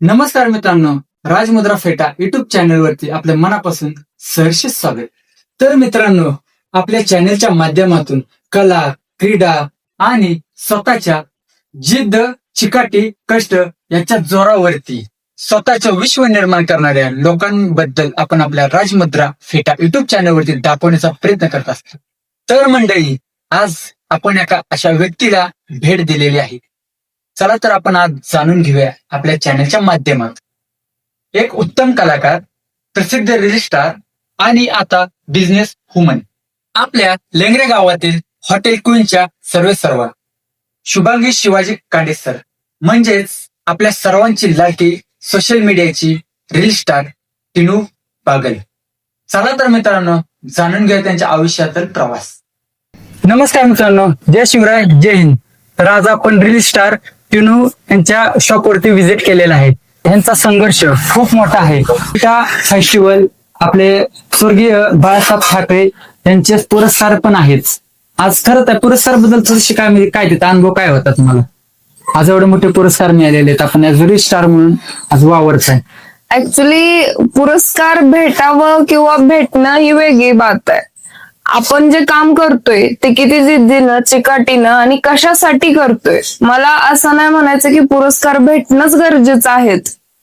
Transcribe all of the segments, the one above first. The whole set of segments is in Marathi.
नमस्कार मित्रांनो, राजमुद्रा फेटा युट्यूब चॅनल वरती आपल्या मनापासून सहर्षित स्वागत. तर मित्रांनो, आपल्या चॅनलच्या माध्यमातून कला, क्रीडा आणि स्वतःच्या जिद्द, चिकाटी, कष्ट याच्या जोरावरती स्वतःचं विश्व निर्माण करणाऱ्या लोकांबद्दल आपण आपल्या राजमुद्रा फेटा युट्यूब चॅनल वरती दाखवण्याचा प्रयत्न करत असतो. तर मंडळी, आज आपण एका अशा व्यक्तीला भेट दिलेली आहे. चला तर आपण आज जाणून घेऊया आपल्या चॅनलच्या माध्यमातून. एक उत्तम कलाकार, प्रसिद्ध रील स्टार आणि आता बिझनेस वुमन, आपल्या लेंगरे गावातील हॉटेल क्वीनच्या सर्वेसर्वा शुभांगी शिवाजी कांडे सर, म्हणजेच आपल्या सर्वांची लाडकी सोशल मीडियाची रील स्टार टिनू पागल. चला तर मित्रांनो, जाणून घेऊया त्यांच्या आयुष्यातील प्रवास. नमस्कार मित्रांनो, जय शिवराय, जय हिंद. तर आज आपण रील स्टार टिनू यांच्या शॉपवरती व्हिजिट केलेला आहे. यांचा संघर्ष खूप मोठा आहे. त्या फेस्टिवल, आपले स्वर्गीय बाळासाहेब ठाकरे यांचे पुरस्कार पण आहेत. आज खरं तर पुरस्कार बद्दल थोडीशी काय देता अनुभव काय होता तुम्हाला? आज एवढे मोठे पुरस्कार मिळालेले आहेत, आपण रील स्टार म्हणून आज वावरत आहे. ऍक्च्युली पुरस्कार भेटावं किंवा भेटणं ही वेगळी बात आहे. आपण जे काम करतोय ते किती जिद्दीनं, चिकाटीनं आणि कशासाठी करतोय. मला असं नाही म्हणायचं की पुरस्कार भेटणंच गरजेचं आहे.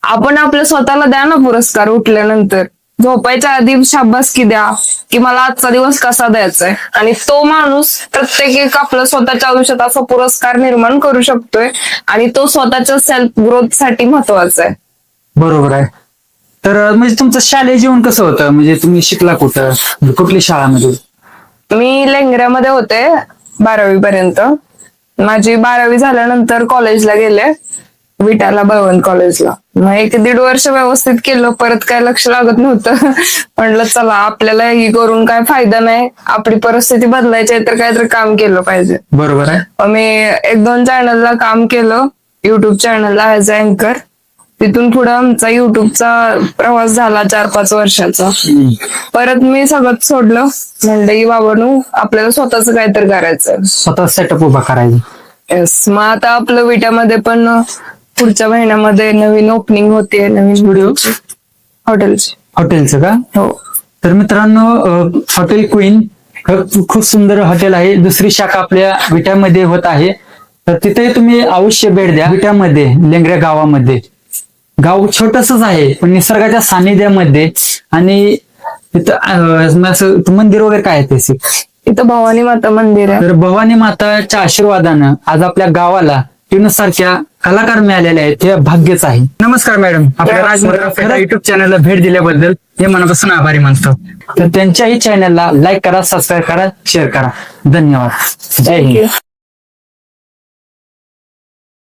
आपण आपल्या स्वतःला द्या ना पुरस्कार. उठल्यानंतर झोपायच्या आधी शाबासकी द्या की मला आजचा दिवस कसा द्यायचा आहे. आणि तो माणूस प्रत्येक एक आपल्या स्वतःच्या आयुष्यात असा पुरस्कार निर्माण करू शकतोय आणि तो स्वतःच्या सेल्फ ग्रोथ साठी महत्वाचा आहे. बरोबर आहे. तर म्हणजे तुमचं शालेय जीवन कसं होतं? म्हणजे तुम्ही शिकला कुठं, कुठली शाळामध्ये? मी लेंगऱ्यामध्ये होते 12वी पर्यंत. माझी 12वी झाल्यानंतर कॉलेजला गेले, विटाला बळवंत कॉलेजला. मग 1-1.5 वर्ष व्यवस्थित केलं, परत काय लक्ष लागत नव्हतं. म्हणलं चला, आपल्याला ही करून काय फायदा नाही, आपली परिस्थिती बदलायची आहे तर काहीतरी काम केलं पाहिजे. बरोबर आहे. मग मी 1-2 चॅनलला काम केलं, युट्यूब चॅनलला ऍज अ अँकर. तिथून पुढे आमचा युट्यूबचा प्रवास झाला 4-5 वर्षाचा. परत मी सगळं सोडलं, म्हणलं की बाबांनो आपल्याला स्वतःच काहीतरी करायचं, स्वतः सेटअप उभा करायचा. येस. मग आता आपलं विट्यामध्ये पण पुढच्या महिन्यामध्ये नवीन ओपनिंग होते, नवीन व्हिडिओ हॉटेलचं का? हो. तर मित्रांनो, हॉटेल क्वीन खूप सुंदर हॉटेल आहे. दुसरी शाखा आपल्या विट्यामध्ये होत आहे. तर तिथे तुम्ही अवश्य भेट द्या. विट्यामध्ये, लेंगऱ्या गावामध्ये. गाव छोटसच आहे पण निसर्गाच्या सानिध्यामध्ये. आणि तिथं मंदिर वगैरे काय आहे ते? इथं भवानी माता मंदिर आहे. तर भवानी माताच्या आशीर्वादानं आज आपल्या गावाला टिनू सारख्या कलाकार मिळालेले आहेत, हे भाग्यच आहे. नमस्कार मॅडम, आपल्या राजमुद्रा फेटा युट्यूब चॅनलला भेट दिल्याबद्दल हे मनापासून आभारी मानतो. तर त्यांच्याही चॅनलला लाईक करा, सबस्क्राईब करा, शेअर करा. धन्यवाद. जय हिंद.